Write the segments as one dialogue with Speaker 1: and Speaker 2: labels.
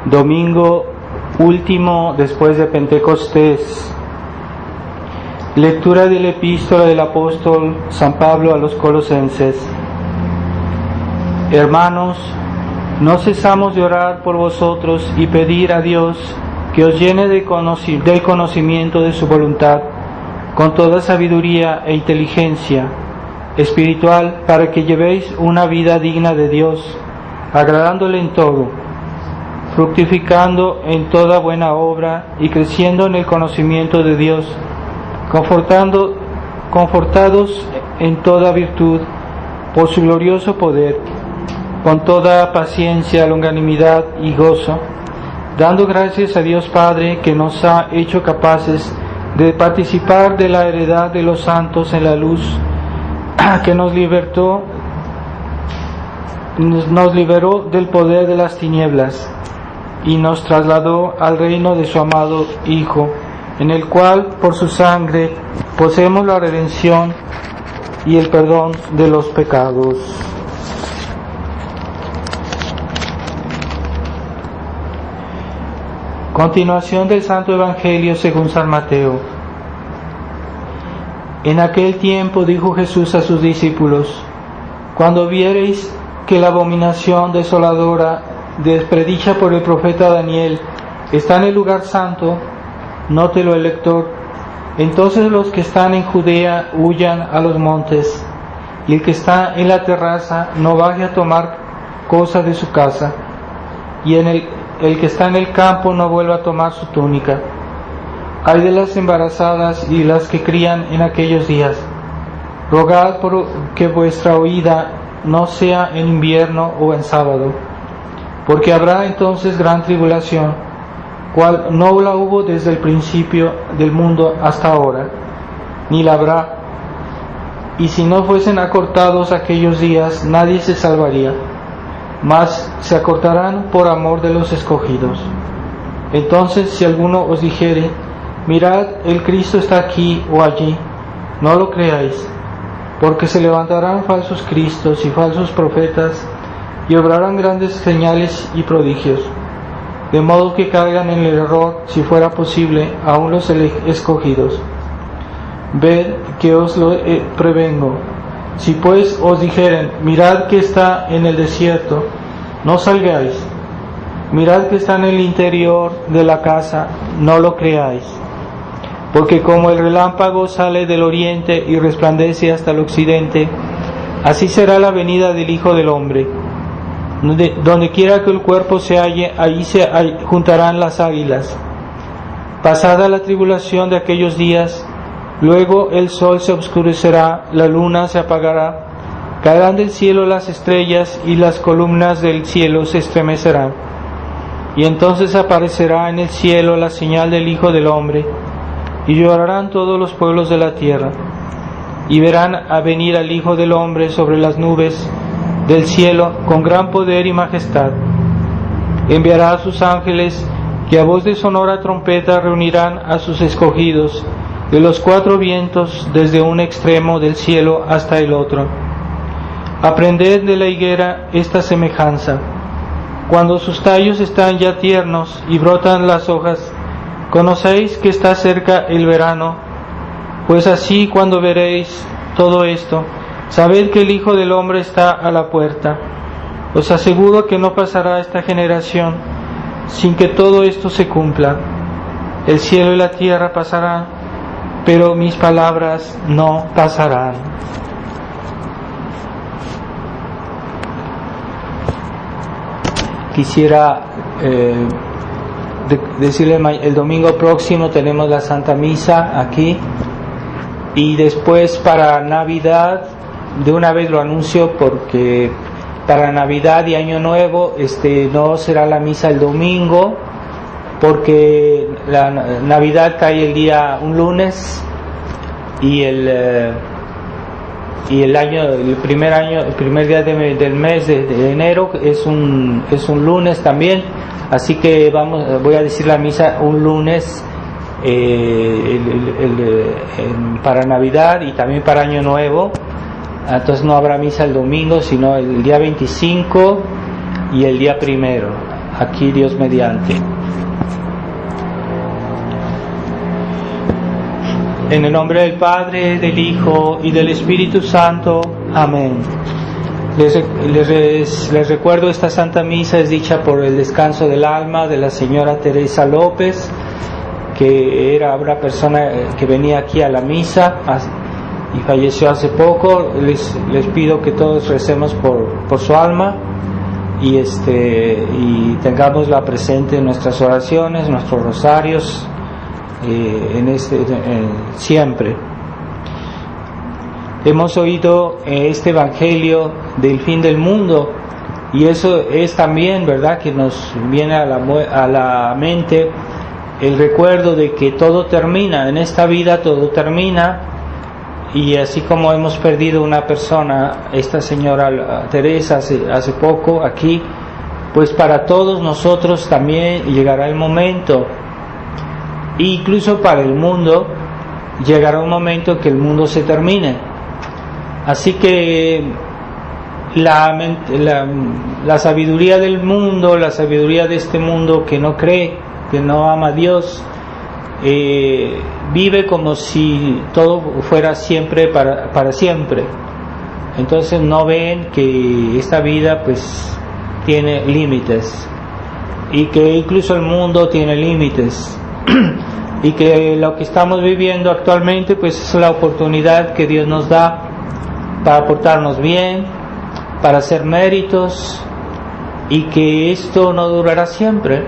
Speaker 1: Domingo último después de Pentecostés. Lectura de la epístola del apóstol San Pablo a los Colosenses. Hermanos, no cesamos de orar por vosotros y pedir a Dios que os llene del conocimiento de su voluntad, con toda sabiduría e inteligencia espiritual, para que llevéis una vida digna de Dios, agradándole en todo, fructificando en toda buena obra y creciendo en el conocimiento de Dios, confortados en toda virtud por su glorioso poder, con toda paciencia, longanimidad y gozo, dando gracias a Dios Padre, que nos ha hecho capaces de participar de la heredad de los santos en la luz, que nos liberó del poder de las tinieblas y nos trasladó al reino de su amado Hijo, en el cual por su sangre poseemos la redención y el perdón de los pecados. Continuación del Santo Evangelio según San Mateo. En aquel tiempo dijo Jesús a sus discípulos: cuando viereis que la abominación desoladora predicha por el profeta Daniel está en el lugar santo, nótelo el lector, entonces los que están en Judea huyan a los montes, y el que está en la terraza no baje a tomar cosa de su casa, y el que está en el campo no vuelva a tomar su túnica. Ay de las embarazadas y las que crían en aquellos días. Rogad por que vuestra huida no sea en invierno o en sábado, porque habrá entonces gran tribulación, cual no la hubo desde el principio del mundo hasta ahora, ni la habrá. Y si no fuesen acortados aquellos días, nadie se salvaría, mas se acortarán por amor de los escogidos. Entonces, si alguno os dijere: mirad, el Cristo está aquí o allí, no lo creáis, porque se levantarán falsos cristos y falsos profetas, y obrarán grandes señales y prodigios, de modo que caigan en el error, si fuera posible, aún los escogidos. Ved que os lo prevengo. Si pues os dijeren: mirad que está en el desierto, no salgáis. Mirad que está en el interior de la casa, no lo creáis. Porque como el relámpago sale del oriente y resplandece hasta el occidente, así será la venida del Hijo del Hombre. Donde quiera que el cuerpo se halle, ahí se juntarán las águilas. Pasada la tribulación de aquellos días, luego el sol se oscurecerá, la luna se apagará, caerán del cielo las estrellas y las columnas del cielo se estremecerán. Y entonces aparecerá en el cielo la señal del Hijo del Hombre, y llorarán todos los pueblos de la tierra, y verán a venir al Hijo del Hombre sobre las nubes del cielo con gran poder y majestad. Enviará a sus ángeles, que a voz de sonora trompeta reunirán a sus escogidos de los cuatro vientos, desde un extremo del cielo hasta el otro. Aprended de la higuera esta semejanza: cuando sus tallos están ya tiernos y brotan las hojas, conocéis que está cerca el verano. Pues así, cuando veréis todo esto, sabed que el Hijo del Hombre está a la puerta. Os aseguro que no pasará esta generación sin que todo esto se cumpla. El cielo y la tierra pasarán, pero mis palabras no pasarán. Quisiera decirle, el domingo próximo tenemos la Santa Misa aquí, y después para Navidad, de una vez lo anuncio porque para Navidad y Año Nuevo no será la misa el domingo, porque la Navidad cae un lunes, y el primer día del mes de enero es un lunes también, así que voy a decir la misa un lunes para Navidad y también para Año Nuevo. Entonces no habrá misa el domingo, sino el día 25 y el día 1. aquí Dios mediante. En el nombre del Padre, del Hijo y del Espíritu Santo. Amén. Les recuerdo, esta Santa Misa es dicha por el descanso del alma de la señora Teresa López, que era una persona que venía aquí a la misa y falleció hace poco. Les pido que todos recemos por su alma y tengamos la presente en nuestras oraciones, nuestros rosarios, siempre. Hemos oído este Evangelio del fin del mundo, y eso es también, ¿verdad?, que nos viene a la mente el recuerdo de que todo termina, en esta vida todo termina, y así como hemos perdido una persona, esta señora Teresa hace poco aquí, pues para todos nosotros también llegará el momento. Incluso para el mundo llegará un momento que el mundo se termine. Así que la sabiduría del mundo, la sabiduría de este mundo que no cree, que no ama a Dios, vive como si todo fuera siempre para siempre. Entonces no ven que esta vida pues tiene límites, y que incluso el mundo tiene límites. Y que lo que estamos viviendo actualmente pues es la oportunidad que Dios nos da para portarnos bien, para hacer méritos, y que esto no durará siempre,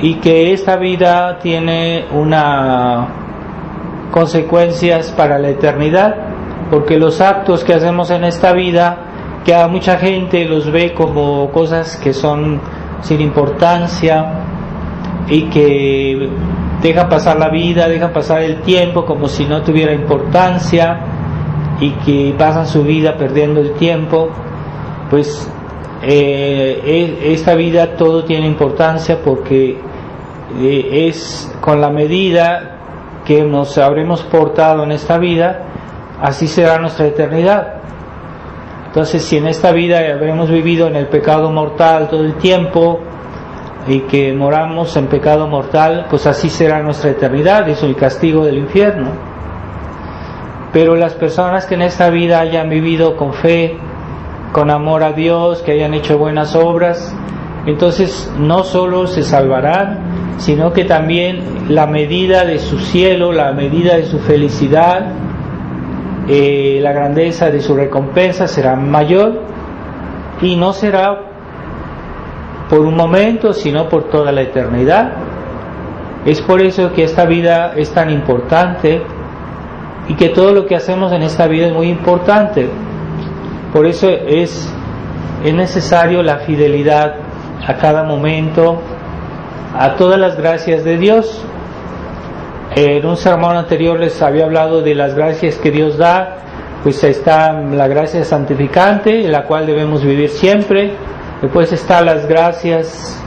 Speaker 1: y que esta vida tiene consecuencias para la eternidad, porque los actos que hacemos en esta vida, que a mucha gente los ve como cosas que son sin importancia, y que dejan pasar la vida, dejan pasar el tiempo como si no tuviera importancia, y que pasan su vida perdiendo el tiempo, pues esta vida todo tiene importancia, porque es con la medida que nos habremos portado en esta vida, así será nuestra eternidad. Entonces, si en esta vida habremos vivido en el pecado mortal todo el tiempo, y que moramos en pecado mortal, pues así será nuestra eternidad, es el castigo del infierno. Pero las personas que en esta vida hayan vivido con fe, con amor a Dios, que hayan hecho buenas obras, entonces no solo se salvarán, sino que también la medida de su cielo, la medida de su felicidad, la grandeza de su recompensa será mayor, y no será por un momento, sino por toda la eternidad. Es por eso que esta vida es tan importante, y que todo lo que hacemos en esta vida es muy importante. Por eso es necesario la fidelidad a cada momento, a todas las gracias de Dios. En un sermón anterior les había hablado de las gracias que Dios da. Pues está la gracia santificante, en la cual debemos vivir siempre. Después están las gracias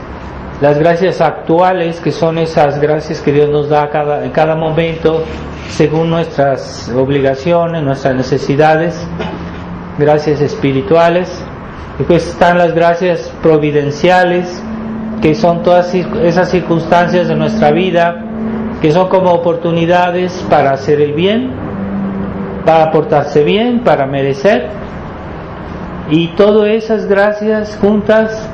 Speaker 1: actuales, que son esas gracias que Dios nos da en cada momento, según nuestras obligaciones, nuestras necesidades, gracias espirituales. Después están las gracias providenciales, que son todas esas circunstancias de nuestra vida, que son como oportunidades para hacer el bien, para portarse bien, para merecer. Y todas esas gracias juntas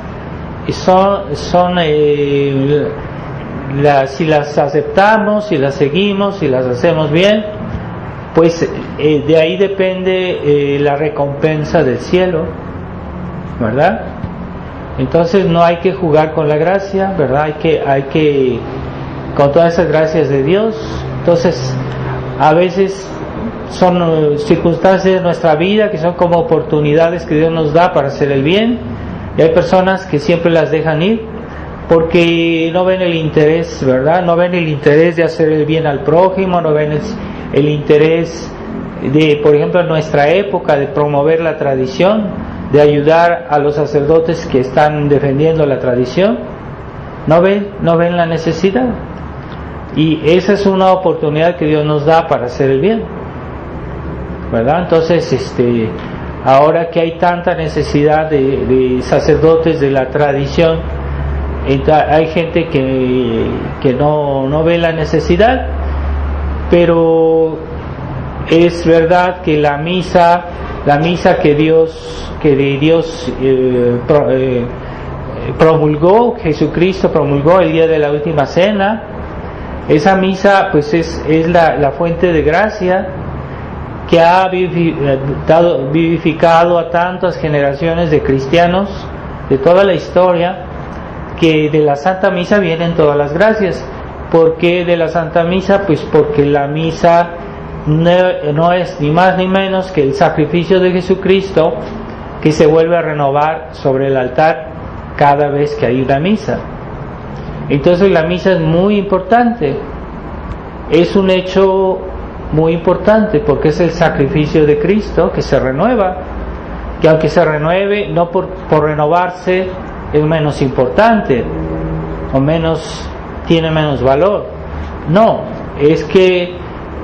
Speaker 1: si las aceptamos, si las seguimos, si las hacemos bien, pues de ahí depende la recompensa del cielo, ¿verdad? Entonces no hay que jugar con la gracia, ¿verdad? Hay que con todas esas gracias de Dios. Entonces a veces son circunstancias de nuestra vida que son como oportunidades que Dios nos da para hacer el bien, y hay personas que siempre las dejan ir porque no ven el interés, ¿verdad? No ven el interés de hacer el bien al prójimo, no ven el interés de, por ejemplo, en nuestra época, de promover la tradición, de ayudar a los sacerdotes que están defendiendo la tradición. No ven la necesidad, y esa es una oportunidad que Dios nos da para hacer el bien, ¿verdad? Entonces
Speaker 2: ahora que hay tanta necesidad de sacerdotes de la tradición, hay gente que no ve la necesidad, pero es verdad que la misa que Dios promulgó, Jesucristo promulgó el día de la última cena, esa misa pues es la fuente de gracia que ha vivificado a tantas generaciones de cristianos de toda la historia, que de la Santa Misa vienen todas las gracias. ¿Por qué de la Santa Misa? Pues porque la misa no es ni más ni menos que el sacrificio de Jesucristo que se vuelve a renovar sobre el altar cada vez que hay una misa. Entonces la misa es muy importante, es un hecho muy importante porque es el sacrificio de Cristo que se renueva, que aunque se renueve, no por renovarse es menos importante o tiene menos valor, no, es que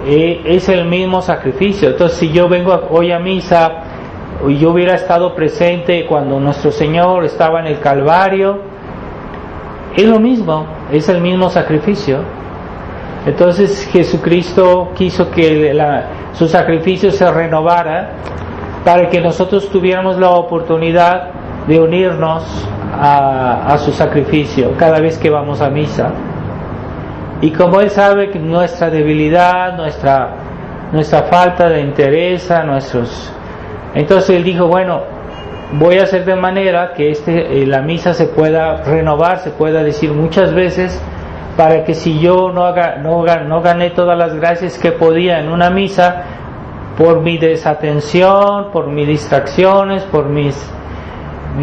Speaker 2: es el mismo sacrificio. Entonces si yo vengo hoy a misa y yo hubiera estado presente cuando nuestro Señor estaba en el Calvario, es lo mismo, es el mismo sacrificio. Entonces Jesucristo quiso que su sacrificio se renovara para que nosotros tuviéramos la oportunidad de unirnos a su sacrificio cada vez que vamos a misa. Y como Él sabe que nuestra debilidad, nuestra falta de interés, entonces Él dijo, bueno, voy a hacer de manera que la misa se pueda renovar, se pueda decir muchas veces, para que si yo no gané todas las gracias que podía en una misa, por mi desatención, por mis distracciones, por mi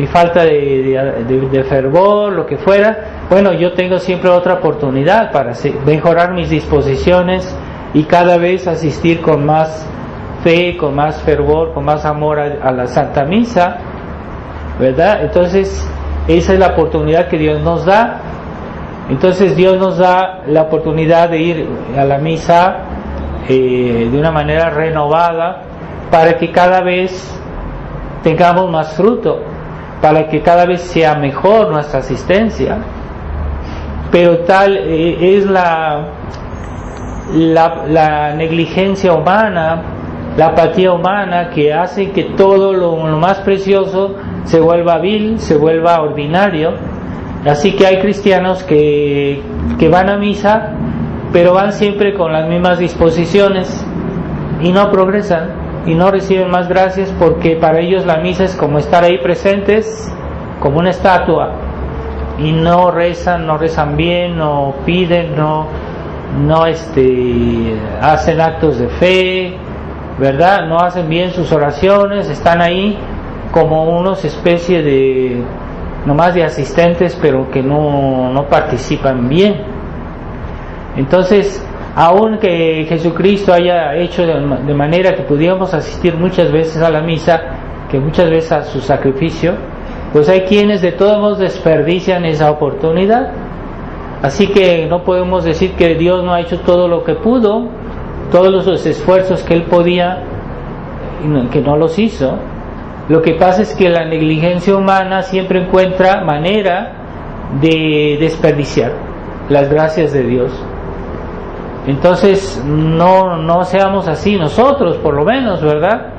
Speaker 2: falta de fervor, lo que fuera, bueno, yo tengo siempre otra oportunidad para mejorar mis disposiciones y cada vez asistir con más fe, con más fervor, con más amor a la Santa Misa, ¿verdad? Entonces esa es la oportunidad que Dios nos da. Entonces Dios nos da la oportunidad de ir a la misa de una manera renovada, para que cada vez tengamos más fruto, para que cada vez sea mejor nuestra asistencia. Pero tal es la negligencia humana, la apatía humana, que hace que todo lo más precioso se vuelva vil, se vuelva ordinario. Así que hay cristianos que van a misa, pero van siempre con las mismas disposiciones y no progresan y no reciben más gracias, porque para ellos la misa es como estar ahí presentes como una estatua, y no rezan bien, no piden, no hacen actos de fe, ¿verdad? No hacen bien sus oraciones, están ahí como unos especie de nomás de asistentes, pero que no participan bien. Entonces, aunque Jesucristo haya hecho de manera que pudiéramos asistir muchas veces a la misa, que muchas veces a su sacrificio, pues hay quienes de todos modos desperdician esa oportunidad. Así que no podemos decir que Dios no ha hecho todo lo que pudo, todos los esfuerzos que Él podía, que no los hizo. Lo que pasa es que la negligencia humana siempre encuentra manera de desperdiciar las gracias de Dios. Entonces no seamos así nosotros, por lo menos, ¿verdad?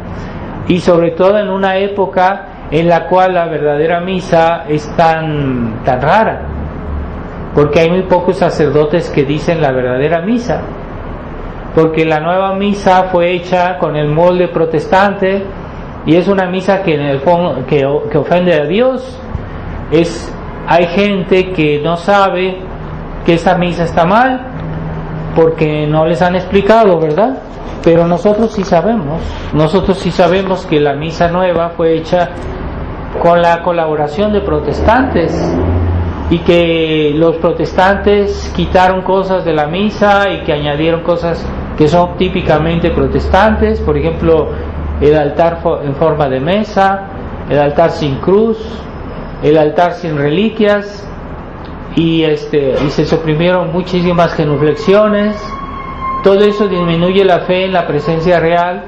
Speaker 2: Y sobre todo en una época en la cual la verdadera misa es tan rara, porque hay muy pocos sacerdotes que dicen la verdadera misa, porque la nueva misa fue hecha con el molde protestante, y es una misa que en el fondo que ofende a Dios. Hay gente que no sabe que esta misa está mal porque no les han explicado, ¿verdad? Pero nosotros sí sabemos que la misa nueva fue hecha con la colaboración de protestantes, y que los protestantes quitaron cosas de la misa y que añadieron cosas que son típicamente protestantes, por ejemplo, el altar en forma de mesa, el altar sin cruz, el altar sin reliquias, y se suprimieron muchísimas genuflexiones. Todo eso disminuye la fe en la presencia real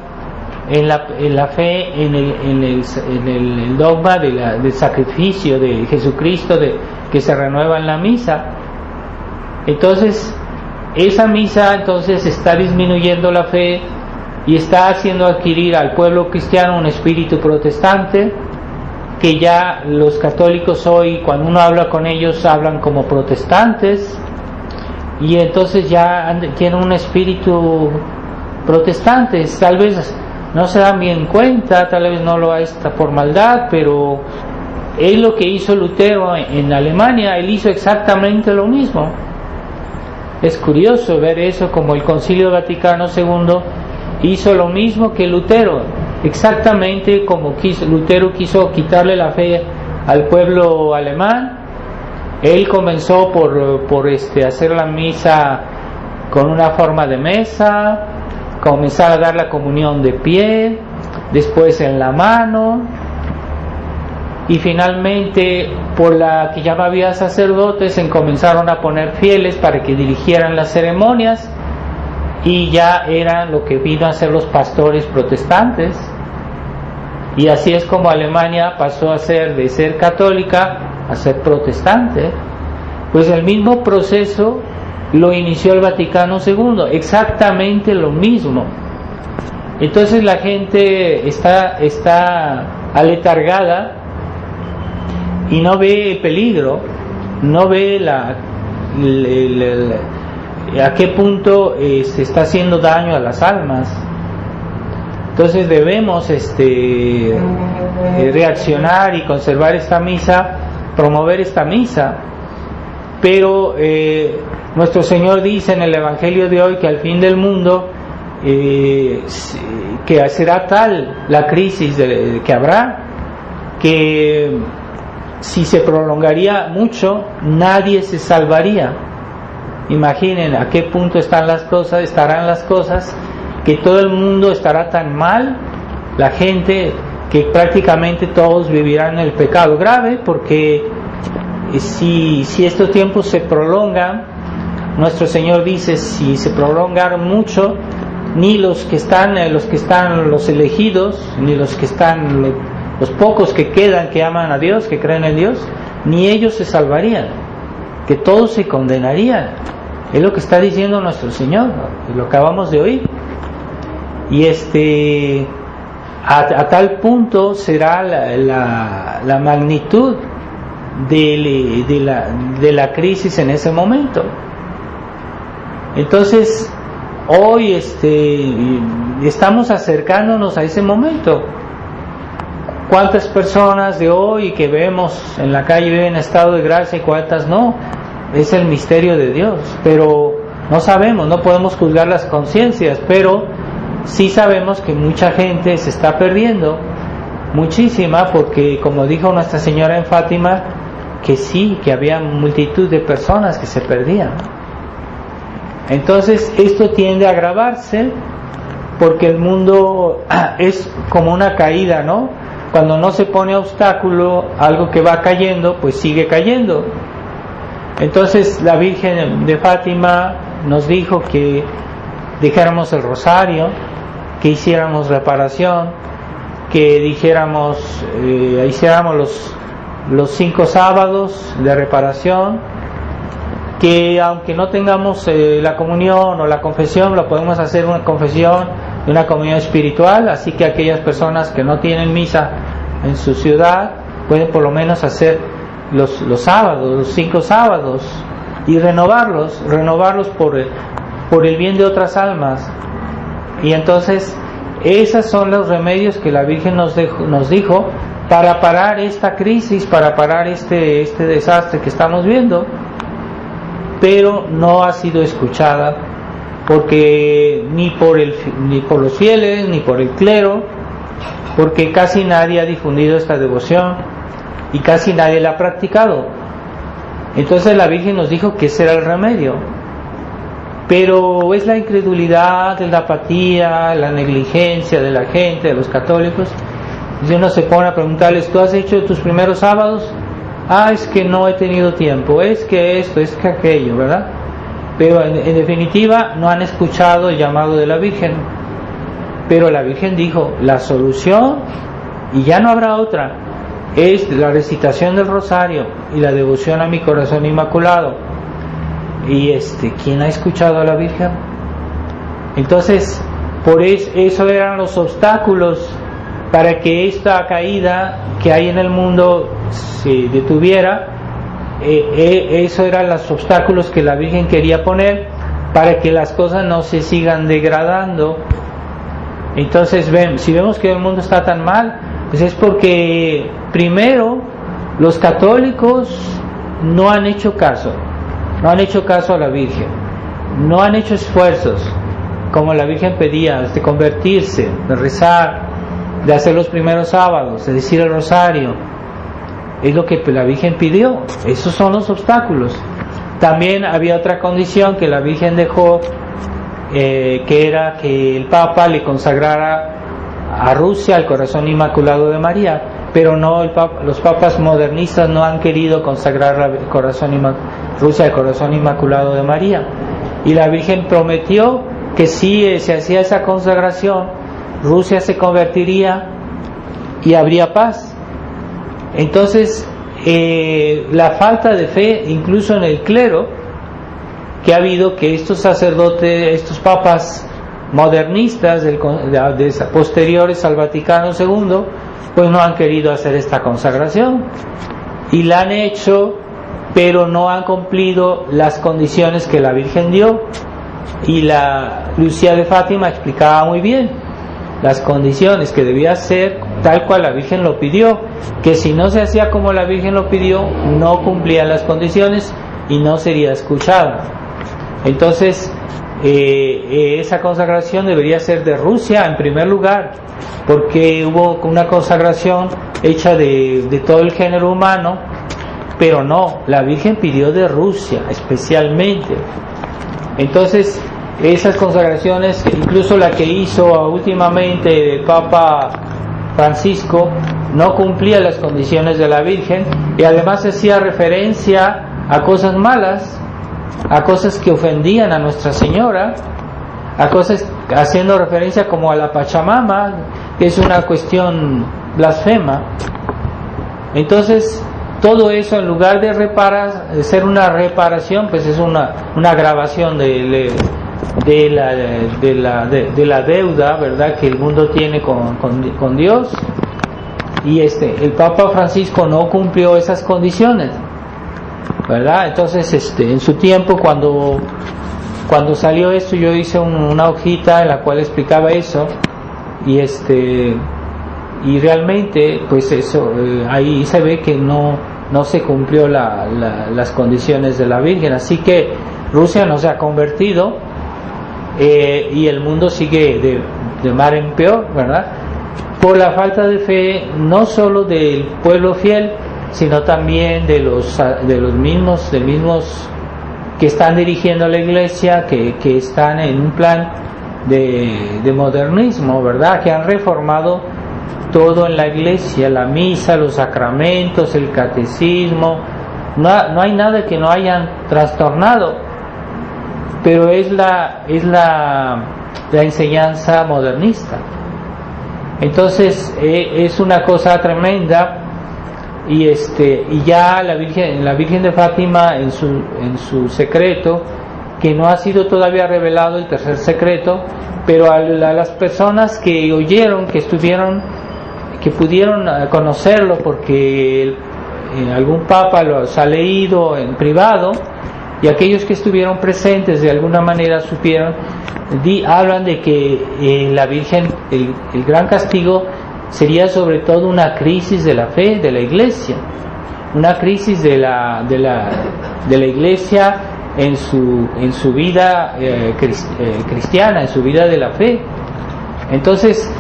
Speaker 2: en la fe en el dogma del sacrificio de Jesucristo que se renueva en la misa. Entonces esa misa entonces está disminuyendo la fe y está haciendo adquirir al pueblo cristiano un espíritu protestante, que ya los católicos hoy, cuando uno habla con ellos, hablan como protestantes, y entonces ya tienen un espíritu protestante. Tal vez no se dan bien cuenta, tal vez no lo hace por maldad, pero es lo que hizo Lutero en Alemania. Él hizo exactamente lo mismo. Es curioso ver eso, como el Concilio Vaticano II hizo lo mismo que Lutero, exactamente como Lutero quiso quitarle la fe al pueblo alemán. Él comenzó por hacer la misa con una forma de mesa, comenzar a dar la comunión de pie, después en la mano, y finalmente por la que ya no había sacerdotes se comenzaron a poner fieles para que dirigieran las ceremonias, y ya eran lo que vino a ser los pastores protestantes. Y así es como Alemania pasó a ser, de ser católica a ser protestante. Pues el mismo proceso lo inició el Vaticano II, exactamente lo mismo. Entonces la gente está aletargada y no ve el peligro, no ve a qué punto se está haciendo daño a las almas. Entonces debemos reaccionar y conservar esta misa, promover esta misa. Pero nuestro Señor dice en el Evangelio de hoy que al fin del mundo que será tal la crisis que habrá, que si se prolongaría mucho nadie se salvaría. Imaginen a qué punto estarán las cosas, que todo el mundo estará tan mal, la gente, que prácticamente todos vivirán en el pecado grave, porque si estos tiempos se prolongan, nuestro Señor dice, si se prolongaron mucho, ni los elegidos, ni los pocos que quedan, que aman a Dios, que creen en Dios, ni ellos se salvarían, que todos se condenarían. Es lo que está diciendo nuestro Señor, ¿no? Lo acabamos de oír. Y a tal punto será la magnitud de la crisis en ese momento. Entonces hoy estamos acercándonos a ese momento. ¿Cuántas personas de hoy que vemos en la calle viven en estado de gracia y cuántas no? Es el misterio de Dios, pero no sabemos, no podemos juzgar las conciencias, pero sí sabemos que mucha gente se está perdiendo, muchísima, porque como dijo Nuestra Señora en Fátima, que sí, que había multitud de personas que se perdían. Entonces esto tiende a agravarse, porque el mundo es como una caída, ¿no? Cuando no se pone obstáculo, algo que va cayendo, pues sigue cayendo. Entonces la Virgen de Fátima nos dijo que dijéramos el rosario, que hiciéramos reparación, que hiciéramos los 5 sábados de reparación, que aunque no tengamos la comunión o la confesión, lo podemos hacer una confesión y una comunión espiritual, así que aquellas personas que no tienen misa en su ciudad pueden por lo menos hacer los sábados, los 5 sábados, y renovarlos por el bien de otras almas. Y entonces esos son los remedios que la Virgen nos dijo para parar esta crisis, para parar este desastre que estamos viendo, pero no ha sido escuchada, porque ni por los fieles, ni por el clero, porque casi nadie ha difundido esta devoción y casi nadie la ha practicado. Entonces la Virgen nos dijo que ese era el remedio, pero es la incredulidad, la apatía, la negligencia de la gente, de los católicos. Si uno se pone a preguntarles, ¿tú has hecho tus primeros sábados? Es que no he tenido tiempo, es que esto, es que aquello, ¿verdad? Pero en definitiva no han escuchado el llamado de la Virgen. Pero la Virgen dijo, la solución, y ya no habrá otra, es la recitación del rosario y la devoción a mi corazón inmaculado. Y ¿quién ha escuchado a la Virgen? Entonces, por eso eran los obstáculos para que esta caída que hay en el mundo se detuviera. Eso eran los obstáculos que la Virgen quería poner para que las cosas no se sigan degradando. Entonces, si vemos que el mundo está tan mal, pues es porque primero los católicos no han hecho caso a la Virgen, no han hecho esfuerzos como la Virgen pedía, de convertirse, de rezar, de hacer los primeros sábados, de decir el rosario. Es lo que la Virgen pidió. Esos son los obstáculos. También había otra condición que la Virgen dejó, que era que el Papa le consagrara a Rusia el corazón inmaculado de María, pero no, los papas modernistas no han querido consagrar Rusia el corazón inmaculado de María, y la Virgen prometió que si se hacía esa consagración, Rusia se convertiría y habría paz. Entonces, la falta de fe, incluso en el clero, que ha habido, que estos sacerdotes, estos papas modernistas posteriores al Vaticano II, pues no han querido hacer esta consagración, y la han hecho, pero no han cumplido las condiciones que la Virgen dio. Y la Lucía de Fátima explicaba muy bien las condiciones, que debía ser tal cual la Virgen lo pidió, que si no se hacía como la Virgen lo pidió, no cumplían las condiciones y no sería escuchada. Entonces, esa consagración debería ser de Rusia en primer lugar, porque hubo una consagración hecha de todo el género humano, pero no, la Virgen pidió de Rusia especialmente. Entonces, esas consagraciones, incluso la que hizo últimamente el Papa Francisco, no cumplía las condiciones de la Virgen, y además hacía referencia a cosas malas, a cosas que ofendían a Nuestra Señora, a cosas haciendo referencia como a la Pachamama, que es una cuestión blasfema. Entonces, todo eso, en lugar de ser una reparación, pues es una agravación de la deuda, ¿verdad?, que el mundo tiene con Dios. Y el Papa Francisco no cumplió esas condiciones, ¿verdad? Entonces, en su tiempo, cuando salió esto, yo hice una hojita en la cual explicaba eso, y realmente, pues eso, ahí se ve que no se cumplió las condiciones de la Virgen. Así que Rusia no se ha convertido, y el mundo sigue de mal en peor, ¿verdad?, por la falta de fe, no solo del pueblo fiel, sino también de los mismos que están dirigiendo la Iglesia, que están en un plan de modernismo, ¿verdad?, que han reformado todo en la Iglesia, la misa, los sacramentos, el catecismo. No hay nada que no hayan trastornado, pero es la enseñanza modernista. Entonces, es una cosa tremenda. Y ya la Virgen de Fátima, en su secreto, que no ha sido todavía revelado, el tercer secreto, pero a las personas que oyeron, que pudieron conocerlo, porque algún papa los ha leído en privado, y aquellos que estuvieron presentes de alguna manera supieron, hablan de que la Virgen, el gran castigo sería sobre todo una crisis de la fe de la Iglesia, una crisis de la Iglesia en su vida cristiana, en su vida de la fe. Entonces,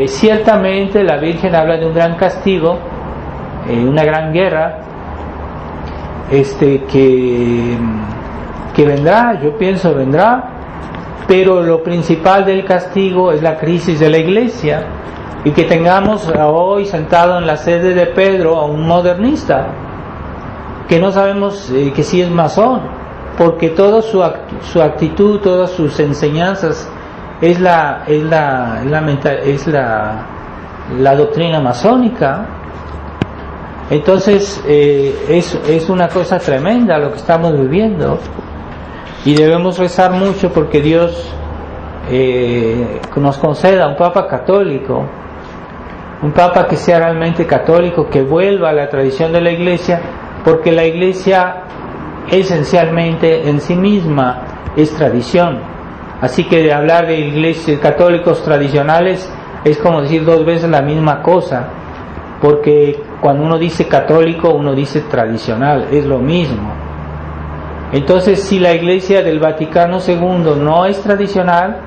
Speaker 2: ciertamente la Virgen habla de un gran castigo, una gran guerra, que vendrá, yo pienso vendrá, pero lo principal del castigo es la crisis de la Iglesia, y que tengamos hoy sentado en la sede de Pedro a un modernista que no sabemos que si es masón, porque toda su actitud, todas sus enseñanzas es la doctrina masónica. Entonces es una cosa tremenda lo que estamos viviendo, y debemos rezar mucho porque Dios nos conceda un Papa católico, un Papa que sea realmente católico, que vuelva a la tradición de la Iglesia, porque la Iglesia esencialmente en sí misma es tradición. Así que de hablar de iglesias católicos tradicionales es como decir dos veces la misma cosa, porque cuando uno dice católico uno dice tradicional, es lo mismo. Entonces, si la Iglesia del Vaticano II no es tradicional,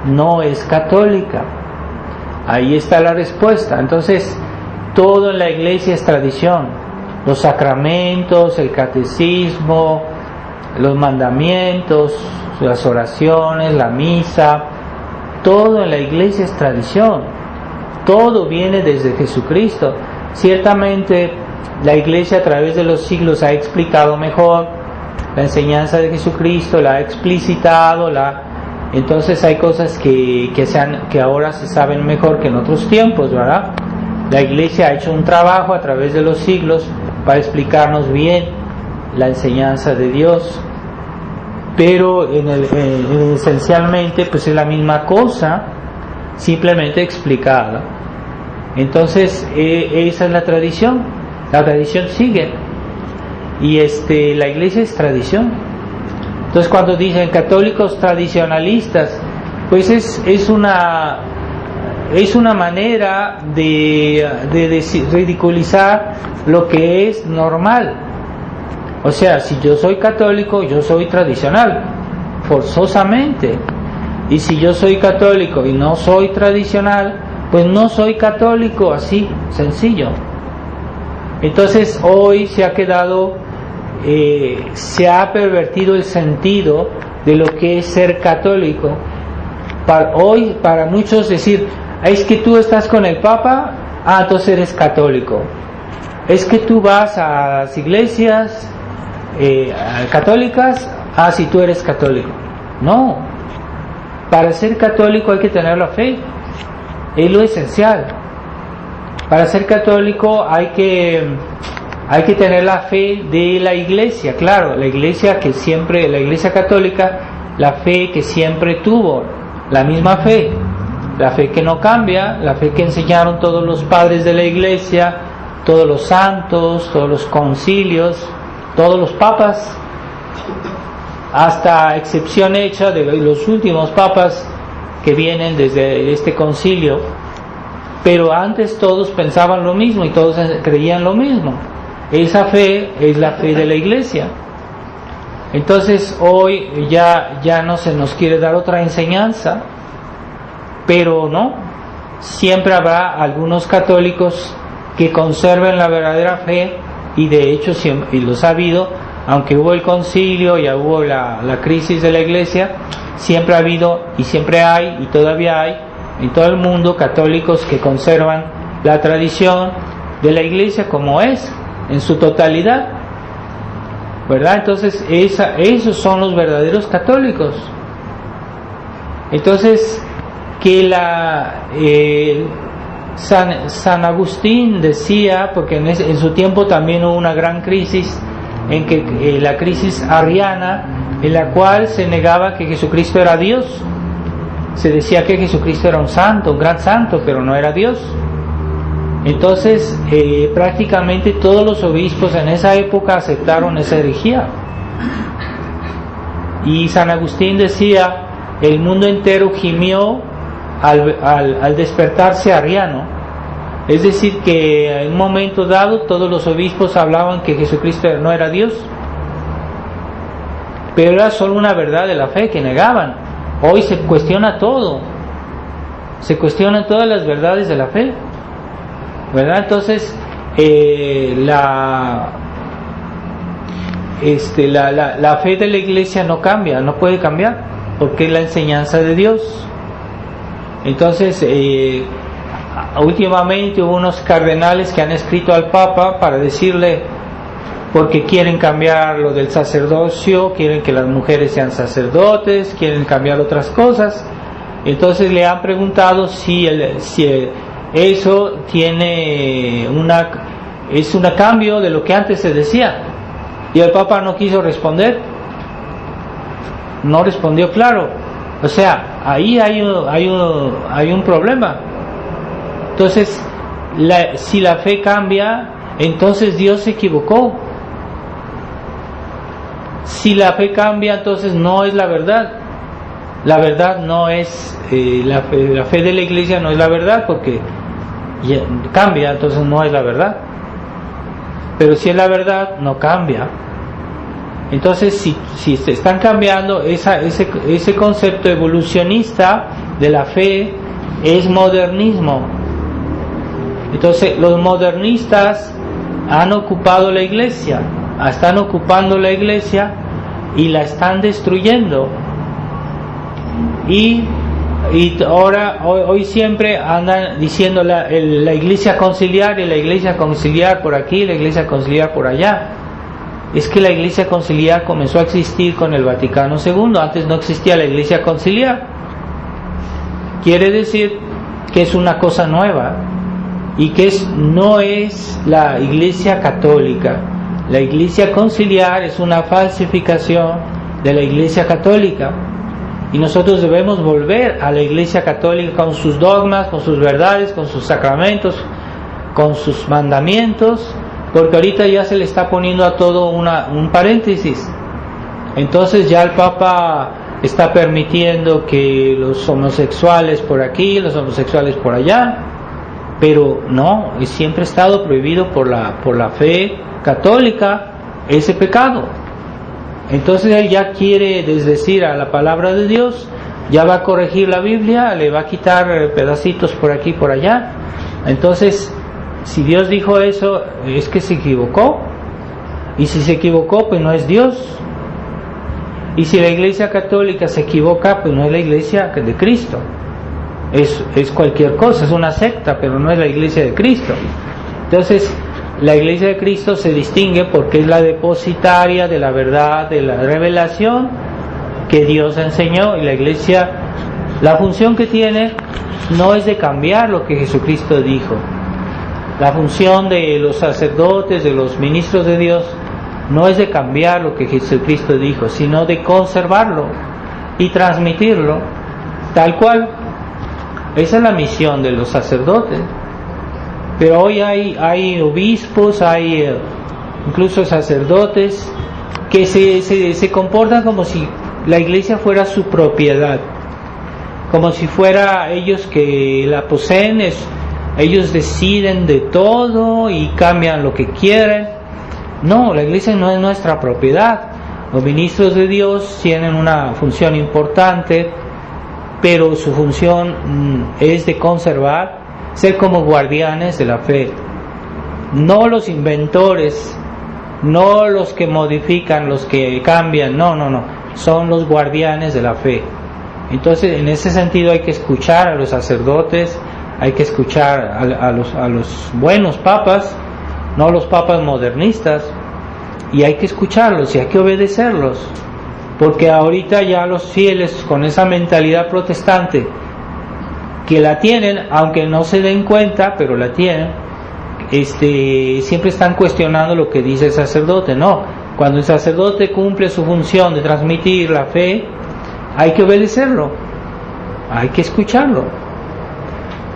Speaker 2: no es católica. Ahí está la respuesta. Entonces, todo en la Iglesia es tradición. Los sacramentos, el catecismo, los mandamientos, las oraciones, la misa, todo en la Iglesia es tradición. Todo viene desde Jesucristo. Ciertamente, la Iglesia a través de los siglos ha explicado mejor la enseñanza de Jesucristo, la ha explicitado, entonces hay cosas que ahora se saben mejor que en otros tiempos, ¿verdad? La Iglesia ha hecho un trabajo a través de los siglos para explicarnos bien la enseñanza de Dios, pero esencialmente pues es la misma cosa, simplemente explicada. Entonces esa es la tradición sigue, y la Iglesia es tradición. Entonces cuando dicen católicos tradicionalistas, pues es una manera de ridiculizar lo que es normal. O sea, si yo soy católico, yo soy tradicional, forzosamente. Y si yo soy católico y no soy tradicional, pues no soy católico, así, sencillo. Entonces hoy se ha pervertido el sentido de lo que es ser católico. Para muchos decir, es que tú estás con el Papa, entonces eres católico. Es que tú vas a las iglesias católicas, si tú eres católico. No, para ser católico hay que tener la fe, es lo esencial. Para ser católico hay que tener la fe de la Iglesia, claro, la Iglesia católica, la fe que siempre tuvo, la misma fe, la fe que no cambia, la fe que enseñaron todos los padres de la Iglesia, todos los santos, todos los concilios, todos los papas, hasta excepción hecha de los últimos papas que vienen desde este concilio, pero antes todos pensaban lo mismo y todos creían lo mismo. Esa fe es la fe de la Iglesia. Entonces hoy ya no se nos quiere dar otra enseñanza, pero no, siempre habrá algunos católicos que conserven la verdadera fe, y de hecho siempre, y los ha habido, aunque hubo el concilio, ya hubo la crisis de la Iglesia, siempre ha habido y siempre hay y todavía hay en todo el mundo católicos que conservan la tradición de la Iglesia como es, en su totalidad, ¿verdad? Entonces esos son los verdaderos católicos. Entonces que San Agustín decía, porque en su tiempo también hubo una gran crisis, en que la crisis arriana, en la cual se negaba que Jesucristo era Dios. Se decía que Jesucristo era un santo, un gran santo, pero no era Dios. Entonces prácticamente todos los obispos en esa época aceptaron esa herejía, y San Agustín decía, el mundo entero gimió al despertarse arriano. Es decir, que en un momento dado todos los obispos hablaban que Jesucristo no era Dios, pero era solo una verdad de la fe que negaban. Hoy se cuestiona todo, se cuestionan todas las verdades de la fe, ¿verdad? Entonces la fe de la Iglesia no cambia, no puede cambiar, porque es la enseñanza de Dios. Entonces últimamente hubo unos cardenales que han escrito al Papa para decirle, porque quieren cambiar lo del sacerdocio, quieren que las mujeres sean sacerdotes, quieren cambiar otras cosas, Entonces le han preguntado si eso tiene es un cambio de lo que antes se decía, y el Papa no quiso responder, no respondió claro. O sea, ahí hay un problema. Entonces, si la fe cambia, entonces Dios se equivocó. Si la fe cambia, entonces no es la verdad. La verdad no es la fe de la Iglesia no es la verdad, porque cambia, entonces no es la verdad. Pero si es la verdad, no cambia. Entonces, si se están cambiando, ese concepto evolucionista de la fe es modernismo. Entonces, los modernistas han ocupado la Iglesia, están ocupando la Iglesia y la están destruyendo. Y hoy siempre andan diciendo la Iglesia conciliar, y la Iglesia conciliar por aquí, la Iglesia conciliar por allá. Es que la Iglesia conciliar comenzó a existir con el Vaticano II. Antes no existía la Iglesia conciliar. Quiere decir que es una cosa nueva, y que no es la Iglesia católica. La Iglesia conciliar es una falsificación de la Iglesia católica, y nosotros debemos volver a la Iglesia católica con sus dogmas, con sus verdades, con sus sacramentos, con sus mandamientos, porque ahorita ya se le está poniendo a todo un paréntesis. Entonces ya el Papa está permitiendo que los homosexuales por aquí, los homosexuales por allá, pero no, siempre ha estado prohibido por la fe católica ese pecado. Entonces él ya quiere desdecir a la palabra de Dios, ya va a corregir la Biblia, le va a quitar pedacitos por aquí y por allá. Entonces, si Dios dijo eso, es que se equivocó. Y si se equivocó, pues no es Dios. Y si la Iglesia católica se equivoca, pues no es la Iglesia de Cristo. Es cualquier cosa, es una secta, pero no es la Iglesia de Cristo. Entonces, la Iglesia de Cristo se distingue porque es la depositaria de la verdad, de la revelación que Dios enseñó. Y la Iglesia, la función que tiene no es de cambiar lo que Jesucristo dijo. La función de los sacerdotes, de los ministros de Dios, no es de cambiar lo que Jesucristo dijo, sino de conservarlo y transmitirlo tal cual. Esa es la misión de los sacerdotes. Pero hoy hay obispos, hay incluso sacerdotes que se comportan como si la Iglesia fuera su propiedad, como si fuera ellos que la poseen, ellos deciden de todo y cambian lo que quieren. No, la Iglesia no es nuestra propiedad. Los ministros de Dios tienen una función importante, pero su función es de conservar, ser como guardianes de la fe. No los inventores, no los que modifican, los que cambian, no, son los guardianes de la fe. Entonces, en ese sentido hay que escuchar a los sacerdotes, hay que escuchar a los buenos papas, no los papas modernistas, y hay que escucharlos y hay que obedecerlos, porque ahorita ya los fieles con esa mentalidad protestante que la tienen, aunque no se den cuenta, pero la tienen, siempre están cuestionando lo que dice el sacerdote. No, cuando el sacerdote cumple su función de transmitir la fe, hay que obedecerlo, hay que escucharlo.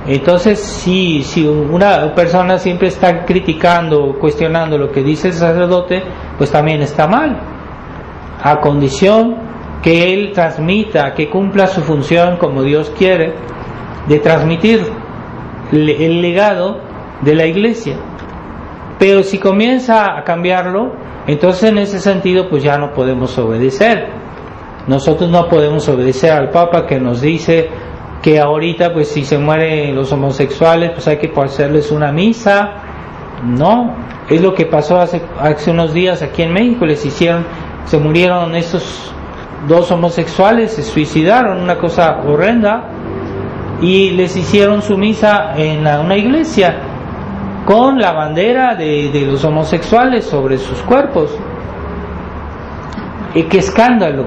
Speaker 2: Entonces, si una persona siempre está criticando, cuestionando lo que dice el sacerdote, pues también está mal, a condición que él transmita, que cumpla su función como Dios quiere, de transmitir el legado de la Iglesia. Pero si comienza a cambiarlo, entonces en ese sentido pues ya no podemos obedecer. Nosotros no podemos obedecer al Papa que nos dice que ahorita pues si se mueren los homosexuales pues hay que hacerles una misa. No, es lo que pasó hace unos días aquí en México. Se murieron estos dos homosexuales, se suicidaron, una cosa horrenda, y les hicieron su misa en una iglesia con la bandera de los homosexuales sobre sus cuerpos. ¡Qué escándalo!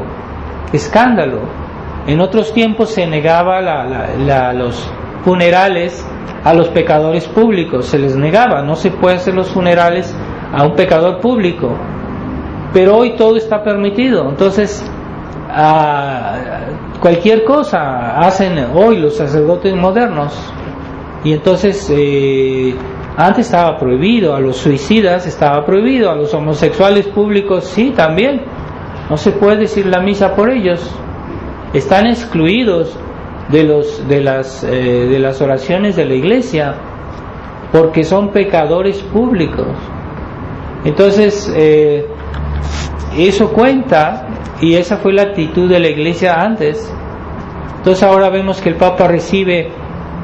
Speaker 2: En otros tiempos se negaba los funerales a los pecadores públicos, se les negaba, no se puede hacer los funerales a un pecador público, pero hoy todo está permitido. Entonces cualquier cosa hacen hoy los sacerdotes modernos, y entonces antes estaba prohibido, a los suicidas estaba prohibido, a los homosexuales públicos sí, también no se puede decir la misa por ellos, están excluidos de las oraciones de la iglesia porque son pecadores públicos. Entonces eso cuenta, y esa fue la actitud de la iglesia antes. Entonces ahora vemos que el Papa recibe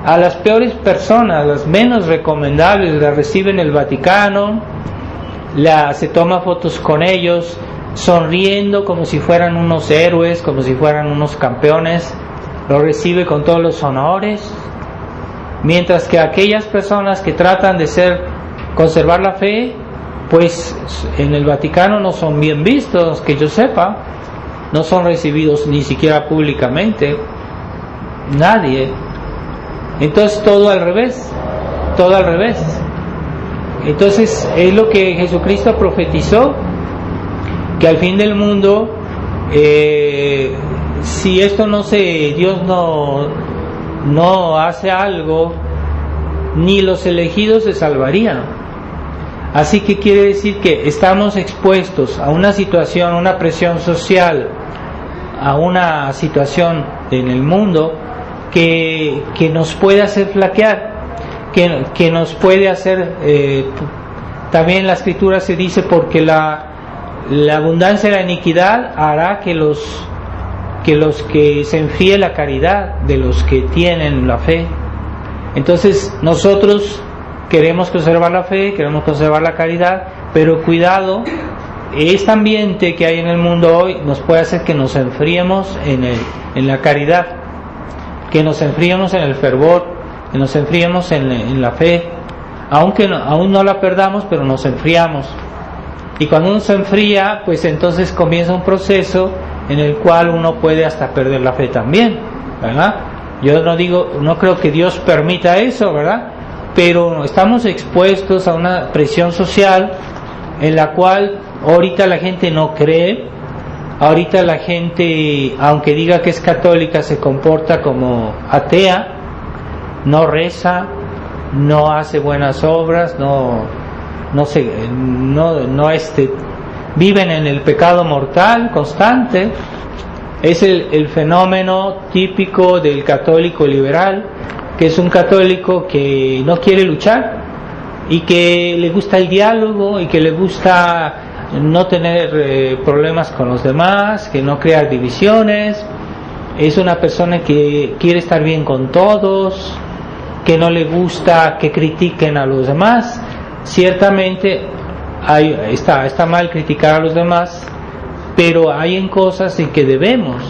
Speaker 2: a las peores personas, las menos recomendables, las recibe en el Vaticano, se toma fotos con ellos, sonriendo como si fueran unos héroes, como si fueran unos campeones, lo recibe con todos los honores, mientras que aquellas personas que tratan de conservar la fe, pues en el Vaticano no son bien vistos, que yo sepa, no son recibidos ni siquiera públicamente, nadie. Entonces todo al revés. Entonces es lo que Jesucristo profetizó, que al fin del mundo, si esto Dios no hace algo, ni los elegidos se salvarían. Así que quiere decir que estamos expuestos a una situación, una presión social, a una situación en el mundo que nos puede hacer flaquear, que nos puede hacer, también la Escritura se dice, porque la abundancia de la iniquidad hará que los que se enfríe la caridad de los que tienen la fe. Entonces nosotros queremos conservar la fe, queremos conservar la caridad, pero cuidado, este ambiente que hay en el mundo hoy nos puede hacer que nos enfriemos en la caridad, que nos enfriemos en el fervor, que nos enfriemos en la fe, aún no la perdamos, pero nos enfriamos. Y cuando uno se enfría, pues entonces comienza un proceso en el cual uno puede hasta perder la fe también, ¿verdad? Yo no creo que Dios permita eso, ¿verdad? Pero estamos expuestos a una presión social en la cual ahorita la gente no cree, ahorita la gente, aunque diga que es católica, se comporta como atea, no reza, no hace buenas obras, viven en el pecado mortal constante. Es el fenómeno típico del católico liberal, que es un católico que no quiere luchar y que le gusta el diálogo y que le gusta no tener problemas con los demás, que no crear divisiones. Es una persona que quiere estar bien con todos, que no le gusta que critiquen a los demás. Ciertamente está mal criticar a los demás, pero hay en cosas en que debemos,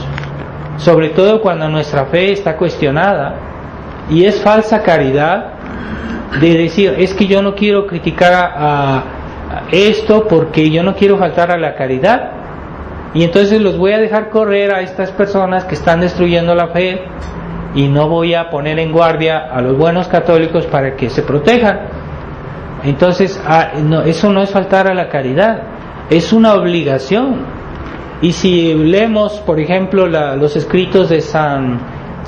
Speaker 2: sobre todo cuando nuestra fe está cuestionada, y es falsa caridad de decir, es que yo no quiero criticar a esto porque yo no quiero faltar a la caridad, y entonces los voy a dejar correr a estas personas que están destruyendo la fe, y no voy a poner en guardia a los buenos católicos para que se protejan. Entonces eso no es faltar a la caridad, es una obligación. Y si leemos, por ejemplo, los escritos de San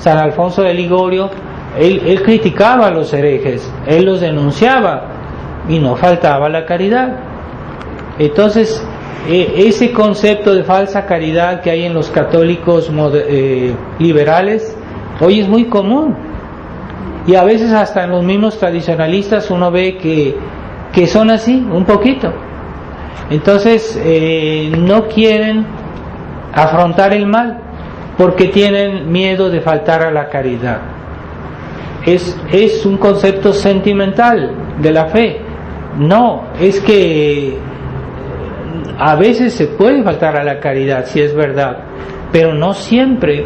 Speaker 2: Alfonso de Ligorio, él criticaba a los herejes, él los denunciaba y no faltaba la caridad. Entonces ese concepto de falsa caridad que hay en los católicos liberales hoy es muy común, y a veces hasta en los mismos tradicionalistas uno ve que son así un poquito. Entonces no quieren afrontar el mal porque tienen miedo de faltar a la caridad. Es un concepto sentimental de la fe. No, es que a veces se puede faltar a la caridad, si es verdad, pero no siempre.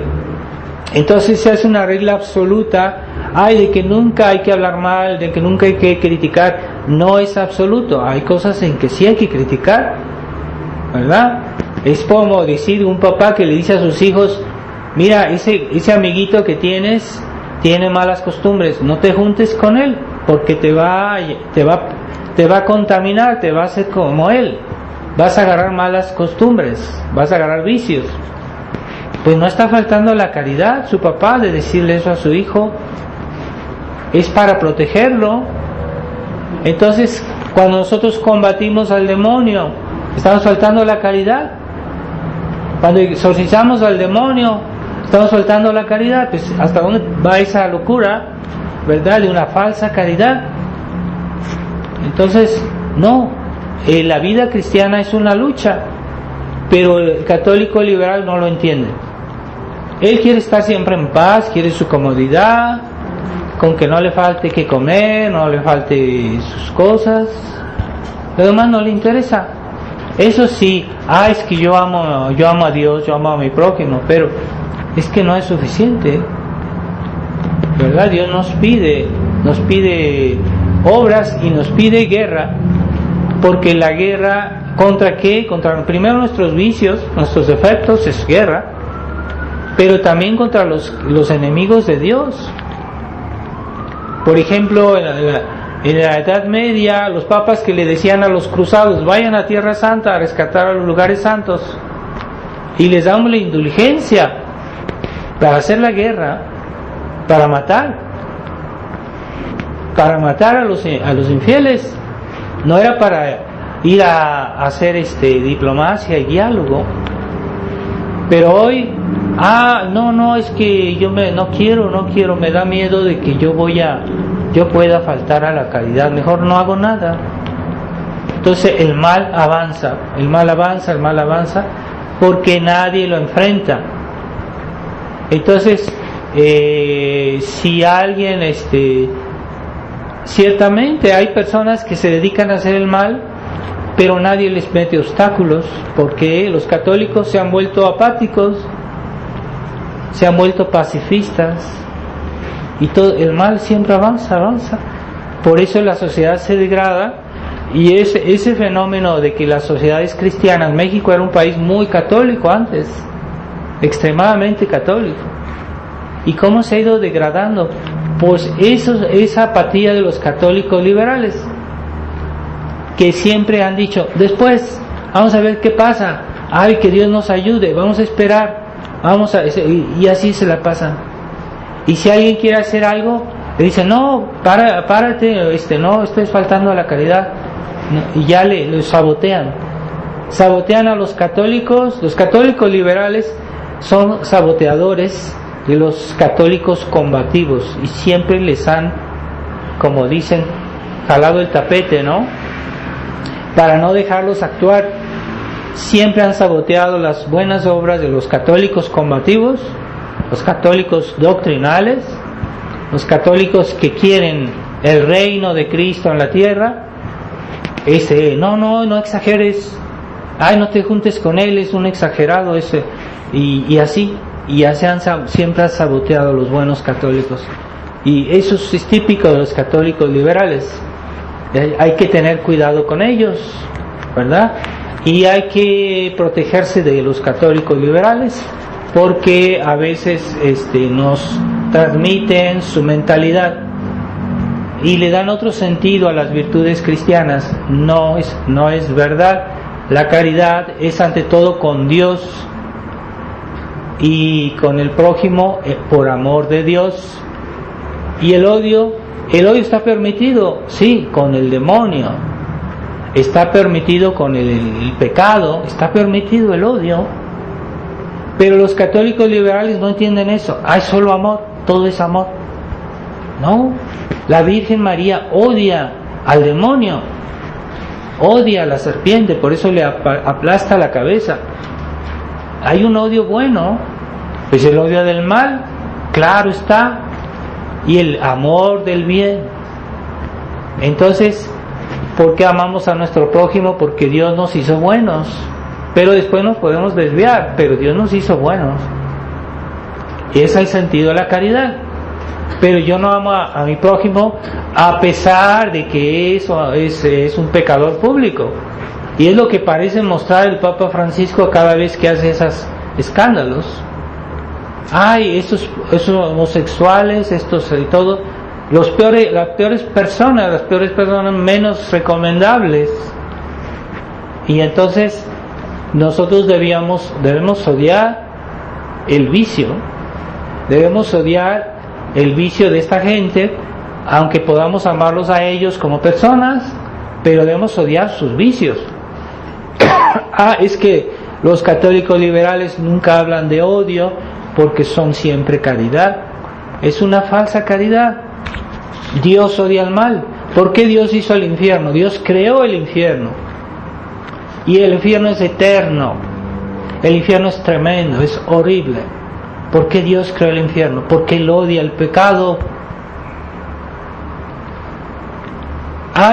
Speaker 2: Entonces se hace una regla absoluta, de que nunca hay que hablar mal, de que nunca hay que criticar. No es absoluto, hay cosas en que sí hay que criticar, ¿verdad? Es como decir un papá que le dice a sus hijos, mira, ese amiguito que tienes tiene malas costumbres, no te juntes con él, porque te va a contaminar, te va a hacer como él, vas a agarrar malas costumbres, vas a agarrar vicios. Pues no está faltando la caridad su papá de decirle eso a su hijo, es para protegerlo. Entonces, cuando nosotros combatimos al demonio, estamos faltando la caridad. Cuando exorcizamos al demonio, estamos faltando la caridad. Pues ¿hasta dónde va esa locura, verdad, de una falsa caridad? Entonces, no, la vida cristiana es una lucha, pero el católico liberal no lo entiende. Él quiere estar siempre en paz, quiere su comodidad, con que no le falte que comer, no le falte sus cosas, lo demás no le interesa. Eso sí, es que yo amo a Dios, yo amo a mi prójimo, pero es que no es suficiente, ¿verdad? Dios nos pide obras y nos pide guerra, porque la guerra, ¿contra qué? Contra primero nuestros vicios, nuestros defectos, es guerra, pero también contra los enemigos de Dios. Por ejemplo, en la Edad Media, los papas que le decían a los cruzados, vayan a Tierra Santa a rescatar a los lugares santos, y les daban la indulgencia para hacer la guerra, para matar a los infieles. No era para ir a hacer diplomacia y diálogo. Pero hoy, no, es que yo no quiero, me da miedo de que yo pueda faltar a la caridad, mejor no hago nada. Entonces el mal avanza, porque nadie lo enfrenta. Entonces, si alguien, ciertamente hay personas que se dedican a hacer el mal, pero nadie les mete obstáculos, porque los católicos se han vuelto apáticos, se han vuelto pacifistas, y todo el mal siempre avanza. Por eso la sociedad se degrada, y ese fenómeno de que las sociedades cristianas, México era un país muy católico antes, extremadamente católico, y cómo se ha ido degradando, pues esa apatía de los católicos liberales, que siempre han dicho, después vamos a ver qué pasa, que Dios nos ayude, vamos a esperar, y así se la pasan. Y si alguien quiere hacer algo, le dicen, no, párate, no, esto es faltando a la caridad, y ya lo sabotean a los católicos liberales son saboteadores de los católicos combativos, y siempre les han, como dicen, jalado el tapete, ¿no? Para no dejarlos actuar. Siempre han saboteado las buenas obras de los católicos combativos, los católicos doctrinales, los católicos que quieren el reino de Cristo en la tierra. No exageres, no te juntes con él, es un exagerado ese, y así, y ya siempre han saboteado a los buenos católicos, y eso es típico de los católicos liberales. Hay que tener cuidado con ellos, ¿verdad? Y hay que protegerse de los católicos liberales, porque a veces nos transmiten su mentalidad y le dan otro sentido a las virtudes cristianas. No es verdad. La caridad es ante todo con Dios y con el prójimo, por amor de Dios. Y el odio está permitido, sí, con el demonio, está permitido con el pecado, está permitido el odio, pero los católicos liberales no entienden eso. Hay solo amor, todo es amor. No, la Virgen María odia al demonio, odia a la serpiente, por eso le aplasta la cabeza. Hay un odio bueno, pues el odio del mal, claro está, y el amor del bien. Entonces, ¿por qué amamos a nuestro prójimo? Porque Dios nos hizo buenos, pero después nos podemos desviar, pero Dios nos hizo buenos. Ese es el sentido de la caridad. Pero yo no amo a mi prójimo a pesar de que eso es un pecador público, y es lo que parece mostrar el Papa Francisco cada vez que hace esos escándalos. ay, estos homosexuales, estos y todo, las peores personas menos recomendables. Y entonces nosotros debemos odiar el vicio, debemos odiar el vicio de esta gente, aunque podamos amarlos a ellos como personas, pero debemos odiar sus vicios. Es que los católicos liberales nunca hablan de odio porque son siempre caridad. Es una falsa caridad. Dios odia el mal. ¿Por qué Dios hizo el infierno? Dios creó el infierno. Y el infierno es eterno. El infierno es tremendo, es horrible. ¿Por qué Dios creó el infierno? Porque Él odia el pecado.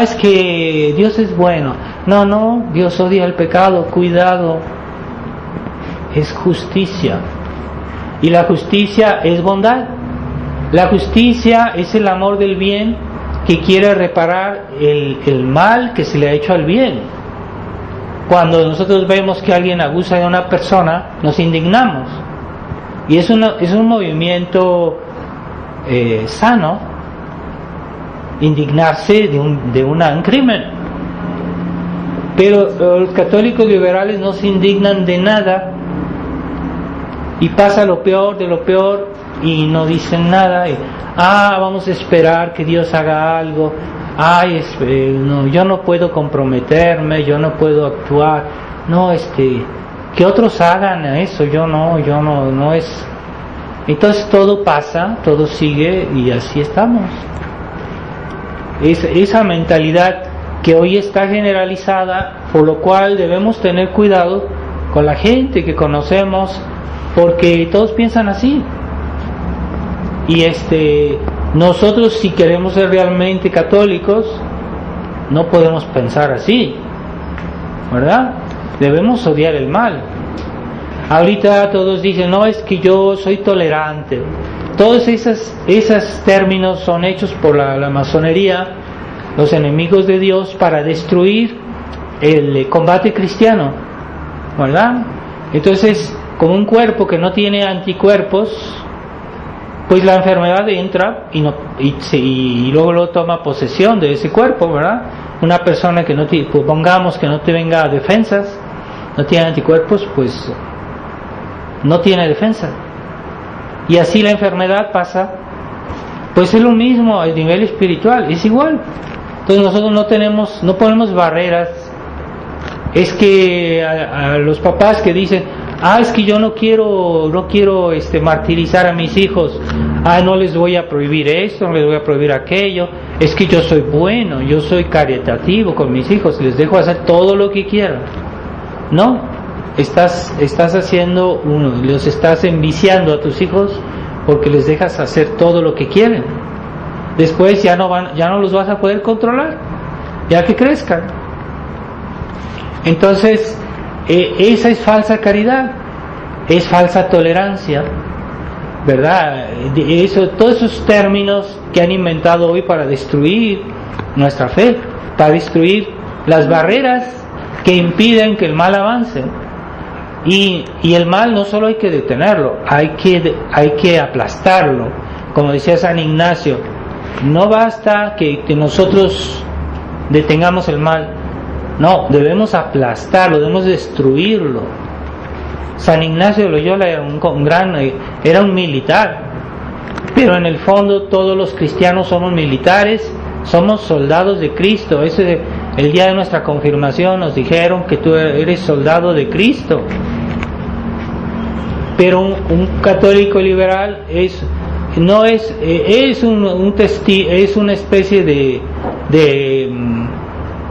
Speaker 2: Es que Dios es bueno. No, Dios odia el pecado, cuidado. Es justicia. Y la justicia es bondad. La justicia es el amor del bien que quiere reparar el mal que se le ha hecho al bien. Cuando nosotros vemos que alguien abusa de una persona, nos indignamos. Y es un movimiento sano, indignarse de un crimen. Pero los católicos liberales no se indignan de nada, y pasa lo peor de lo peor y no dicen nada. Vamos a esperar que Dios haga algo. Yo no puedo comprometerme, yo no puedo actuar. Que otros hagan eso, yo no es. Entonces todo pasa, todo sigue y así estamos. Esa mentalidad que hoy está generalizada, por lo cual debemos tener cuidado con la gente que conocemos, porque todos piensan así. Y nosotros, si queremos ser realmente católicos, no podemos pensar así, ¿verdad? Debemos odiar el mal. Ahorita todos dicen, no, es que yo soy tolerante. Todos esos términos son hechos por la masonería, los enemigos de Dios, para destruir el combate cristiano, ¿verdad? Entonces, como un cuerpo que no tiene anticuerpos, pues la enfermedad entra y luego toma posesión de ese cuerpo, ¿verdad? Una persona que pongamos que no tenga defensas, no tiene anticuerpos, pues no tiene defensa. Y así la enfermedad pasa. Pues es lo mismo a nivel espiritual, es igual. Entonces nosotros no ponemos barreras. Es que a los papás que dicen, es que yo no quiero martirizar a mis hijos, no les voy a prohibir esto, no les voy a prohibir aquello, es que yo soy bueno, yo soy caritativo con mis hijos, les dejo hacer todo lo que quieran. No, estás haciendo los estás enviciando a tus hijos porque les dejas hacer todo lo que quieren. Después ya no los vas a poder controlar, ya que crezcan. Entonces, esa es falsa caridad, es falsa tolerancia, ¿verdad? Todos esos términos que han inventado hoy para destruir nuestra fe, para destruir las barreras que impiden que el mal avance. Y el mal no solo hay que detenerlo, hay que aplastarlo. Como decía San Ignacio, no basta que nosotros detengamos el mal. No, debemos aplastarlo, debemos destruirlo. San Ignacio de Loyola era un militar, pero en el fondo todos los cristianos somos militares, somos soldados de Cristo. El día de nuestra confirmación nos dijeron que tú eres soldado de Cristo. Pero un católico liberal es una especie de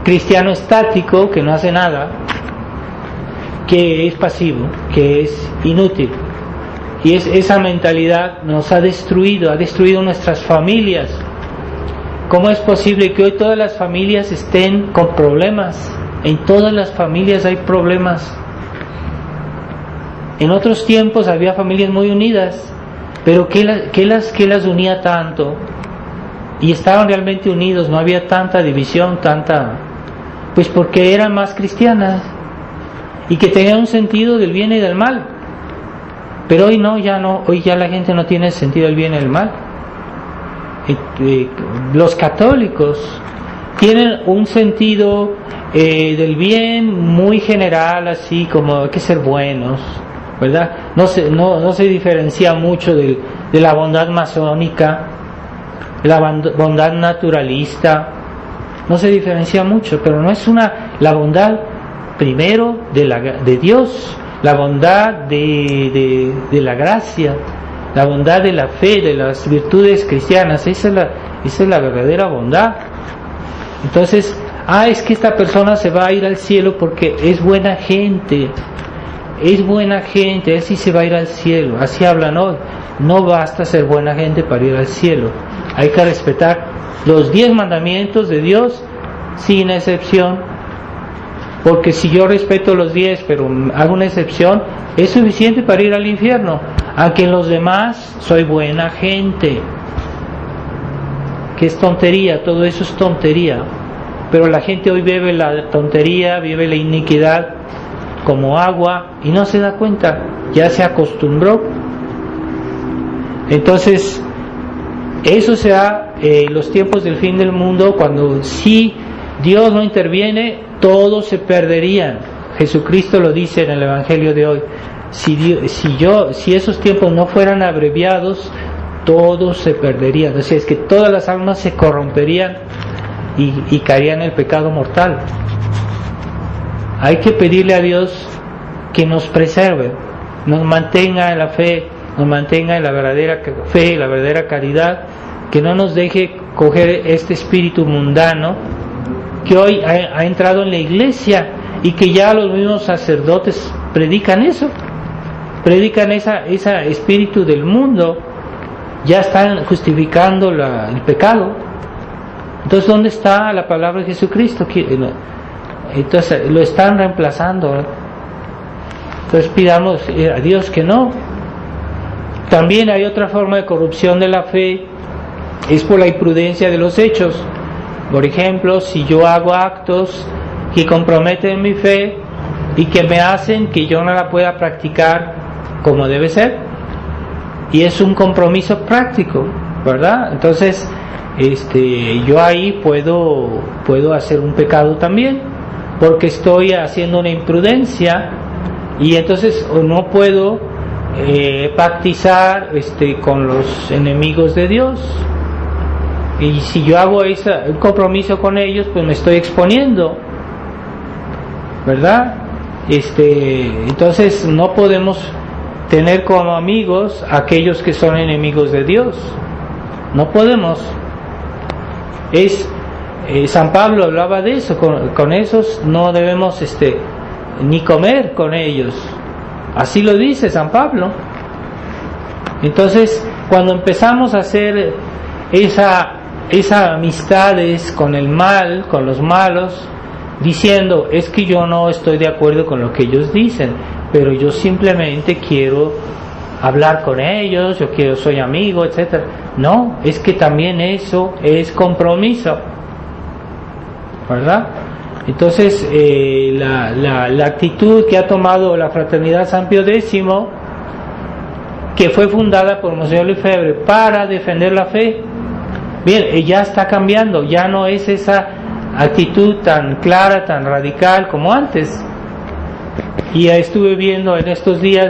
Speaker 2: cristiano estático que no hace nada, que es pasivo, que es inútil. Y esa mentalidad nos ha destruido nuestras familias. ¿Cómo es posible que hoy todas las familias estén con problemas? En todas las familias hay problemas. En otros tiempos había familias muy unidas, pero ¿qué las unía tanto? Y estaban realmente unidos, no había tanta división, pues porque eran más cristianas y que tenían un sentido del bien y del mal. Pero hoy no, hoy ya la gente no tiene sentido del bien y el mal. Los católicos tienen un sentido del bien muy general, así como hay que ser buenos, ¿verdad? No se diferencia mucho de la bondad masónica, la bondad naturalista, no se diferencia mucho, pero no es la bondad primero de Dios, la bondad de la gracia, la bondad de la fe, de las virtudes cristianas. Esa es la verdadera bondad. Entonces, es que esta persona se va a ir al cielo porque es buena gente, así se va a ir al cielo. Así hablan hoy. No basta ser buena gente para ir al cielo, hay que respetar los 10 mandamientos de Dios sin excepción, porque si yo respeto los 10 pero hago una excepción, es suficiente para ir al infierno, aunque en los demás soy buena gente. Que es tontería, todo eso es tontería, pero la gente hoy bebe la tontería, bebe la iniquidad como agua y no se da cuenta, ya se acostumbró. Entonces eso será los tiempos del fin del mundo, cuando si Dios no interviene, todos se perderían. Jesucristo lo dice en el Evangelio de hoy. Si esos tiempos no fueran abreviados, todos se perderían. O sea, es que todas las almas se corromperían y caerían en el pecado mortal. Hay que pedirle a Dios que nos preserve, nos mantenga en la fe, nos mantenga en la verdadera fe, la verdadera caridad, que no nos deje coger este espíritu mundano que hoy ha entrado en la iglesia y que ya los mismos sacerdotes predican eso, predican ese espíritu del mundo, ya están justificando el pecado. Entonces, ¿dónde está la palabra de Jesucristo? Entonces lo están reemplazando. Entonces pidamos a Dios que no. También hay otra forma de corrupción de la fe, es por la imprudencia de los hechos. Por ejemplo, si yo hago actos que comprometen mi fe y que me hacen que yo no la pueda practicar como debe ser, y es un compromiso práctico, ¿verdad? Entonces yo ahí puedo hacer un pecado también, porque estoy haciendo una imprudencia, y entonces no puedo pactizar con los enemigos de Dios. Y si yo hago un compromiso con ellos, pues me estoy exponiendo, ¿verdad? Entonces no podemos tener como amigos a aquellos que son enemigos de Dios. No podemos. San Pablo hablaba de eso, con esos no debemos ni comer con ellos. Así lo dice San Pablo. Entonces, cuando empezamos a hacer esas amistades con el mal, con los malos, diciendo, es que yo no estoy de acuerdo con lo que ellos dicen, pero yo simplemente quiero hablar con ellos, soy amigo, etcétera. No, es que también eso es compromiso, ¿verdad? Entonces la actitud que ha tomado la Fraternidad San Pío X, que fue fundada por Monseñor Lefebvre para defender la fe, bien, ya está cambiando, ya no es esa actitud tan clara, tan radical como antes. Y estuve viendo en estos días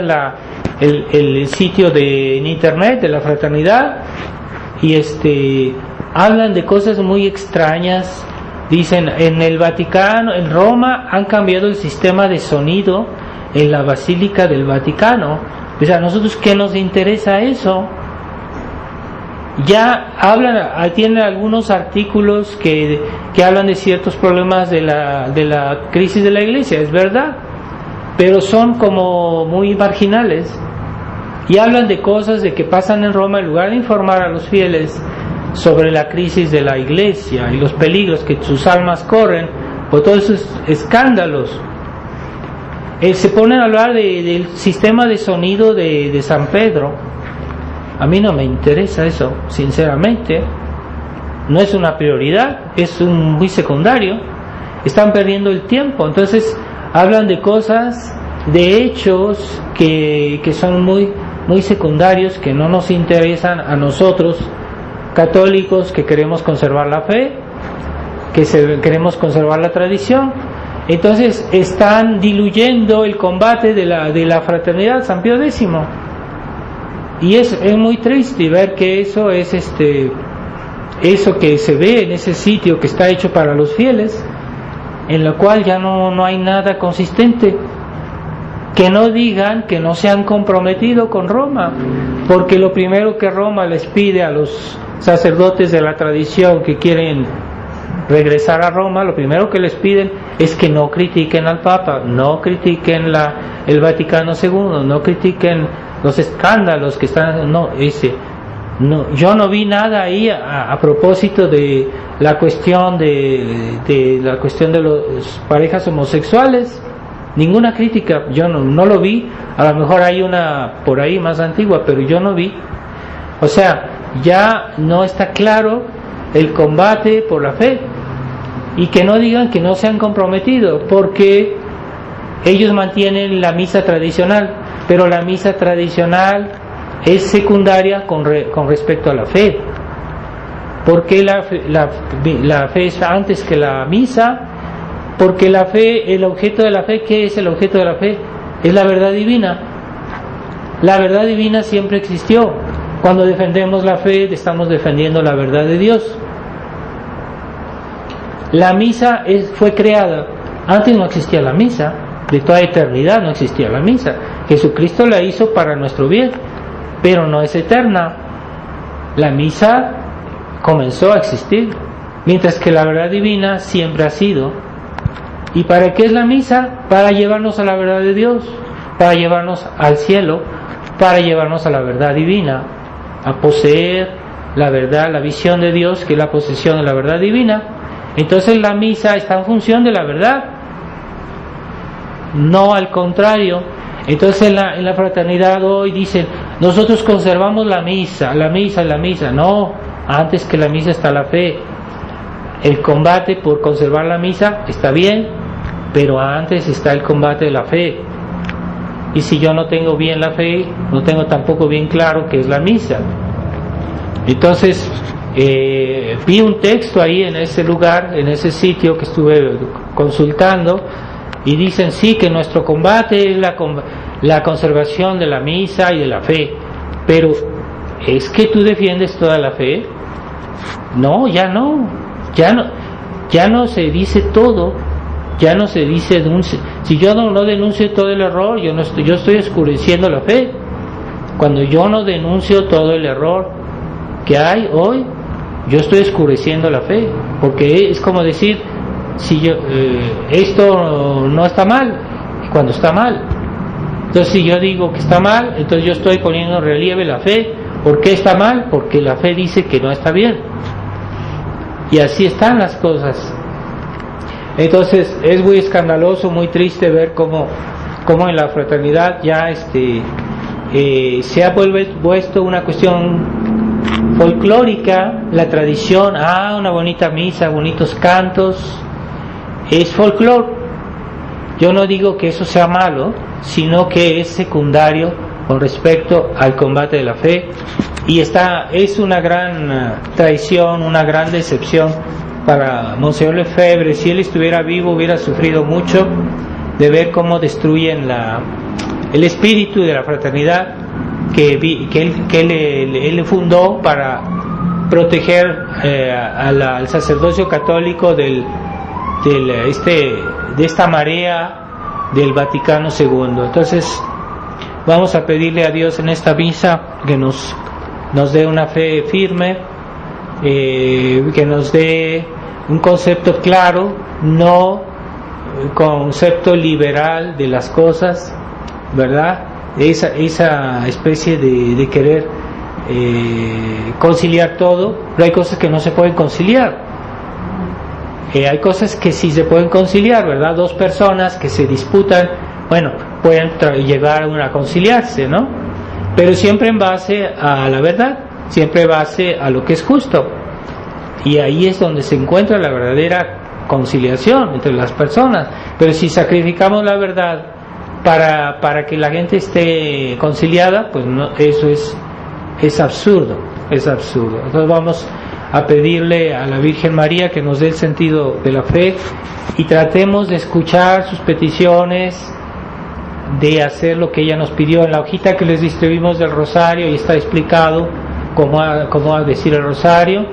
Speaker 2: el sitio en internet de la fraternidad, y hablan de cosas muy extrañas. Dicen, en el Vaticano, en Roma, han cambiado el sistema de sonido en la Basílica del Vaticano. O sea, ¿a nosotros qué nos interesa eso? Ya tienen algunos artículos que hablan de ciertos problemas de la crisis de la Iglesia, es verdad, pero son como muy marginales, y hablan de cosas de que pasan en Roma en lugar de informar a los fieles sobre la crisis de la Iglesia y los peligros que sus almas corren por todos esos escándalos. Se ponen a hablar del sistema de sonido de San Pedro. A mí no me interesa eso, sinceramente. No es una prioridad, es muy secundario. Están perdiendo el tiempo. Entonces hablan de cosas, de hechos que son muy muy secundarios que no nos interesan a nosotros, católicos, que queremos conservar la fe, queremos conservar la tradición. Entonces están diluyendo el combate de la fraternidad, San Pío X. Y es muy triste ver que eso es eso que se ve en ese sitio que está hecho para los fieles, en lo cual ya no hay nada consistente. Que no digan que no se han comprometido con Roma, porque lo primero que Roma les pide a los sacerdotes de la tradición que quieren regresar a Roma, lo primero que les piden es que no critiquen al Papa, no critiquen el Vaticano II, no critiquen los escándalos que están, yo no vi nada ahí a propósito de la cuestión de las parejas homosexuales, ninguna crítica, yo no lo vi. A lo mejor hay una por ahí más antigua, pero yo no vi. O sea, ya no está claro el combate por la fe. Y que no digan que no se han comprometido, porque ellos mantienen la misa tradicional, pero la misa tradicional es secundaria con respecto a la fe. Porque la fe es antes que la misa, porque la fe, el objeto de la fe, ¿qué es el objeto de la fe? Es la verdad divina. La verdad divina siempre existió. Cuando defendemos la fe, estamos defendiendo la verdad de Dios. La misa fue creada, antes no existía la misa, de toda eternidad no existía la misa. Jesucristo la hizo para nuestro bien, pero no es eterna. La misa comenzó a existir, mientras que la verdad divina siempre ha sido. ¿Y para qué es la misa? Para llevarnos a la verdad de Dios, para llevarnos al cielo, para llevarnos a la verdad divina, a poseer la verdad, la visión de Dios, que es la posesión de la verdad divina. Entonces la misa está en función de la verdad, no al contrario. Entonces en la fraternidad hoy dicen, nosotros conservamos la misa. No, antes que la misa está la fe. El combate por conservar la misa está bien, pero antes está el combate de la fe. Y si yo no tengo bien la fe, no tengo tampoco bien claro qué es la misa. Entonces vi un texto ahí en ese lugar, en ese sitio que estuve consultando, y dicen sí, que nuestro combate es la conservación de la misa y de la fe. Pero ¿es que tú defiendes toda la fe? No, ya no se dice todo, ya no se dice. Si yo no denuncio todo el error, yo estoy oscureciendo la fe. Cuando yo no denuncio todo el error que hay hoy, yo estoy oscureciendo la fe, porque es como decir, si esto no está mal, cuando está mal. Entonces si yo digo que está mal, entonces yo estoy poniendo en relieve la fe. ¿Por qué está mal? Porque la fe dice que no está bien. Y así están las cosas. Entonces es muy escandaloso, muy triste ver cómo en la fraternidad ya se ha vuelto una cuestión folclórica, la tradición, una bonita misa, bonitos cantos, es folclore. Yo no digo que eso sea malo, sino que es secundario con respecto al combate de la fe, y es una gran traición, una gran decepción para Monseñor Lefebvre. Si él estuviera vivo, hubiera sufrido mucho de ver cómo destruyen el espíritu de la fraternidad que él fundó para proteger al sacerdocio católico de esta marea del Vaticano II. Entonces vamos a pedirle a Dios en esta misa que nos dé una fe firme, que nos dé un concepto claro, no concepto liberal de las cosas, ¿verdad? Esa especie de querer conciliar todo, pero hay cosas que no se pueden conciliar. Hay cosas que sí se pueden conciliar, ¿verdad? Dos personas que se disputan, bueno, pueden llegar a conciliarse, ¿no? Pero siempre en base a la verdad, siempre en base a lo que es justo. Y ahí es donde se encuentra la verdadera conciliación entre las personas. Pero si sacrificamos la verdad para que la gente esté conciliada, pues no, eso es absurdo, es absurdo. Entonces vamos a pedirle a la Virgen María que nos dé el sentido de la fe y tratemos de escuchar sus peticiones, de hacer lo que ella nos pidió. En la hojita que les distribuimos del rosario y está explicado cómo decir el rosario,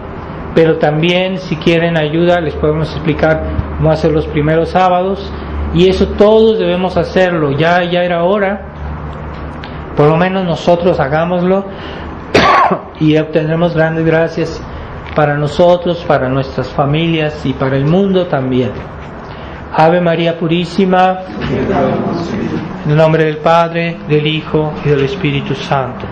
Speaker 2: pero también si quieren ayuda les podemos explicar cómo hacer los primeros sábados, y eso todos debemos hacerlo. Ya era hora, por lo menos nosotros hagámoslo y obtendremos grandes gracias para nosotros, para nuestras familias y para el mundo también. Ave María Purísima, en el nombre del Padre, del Hijo y del Espíritu Santo.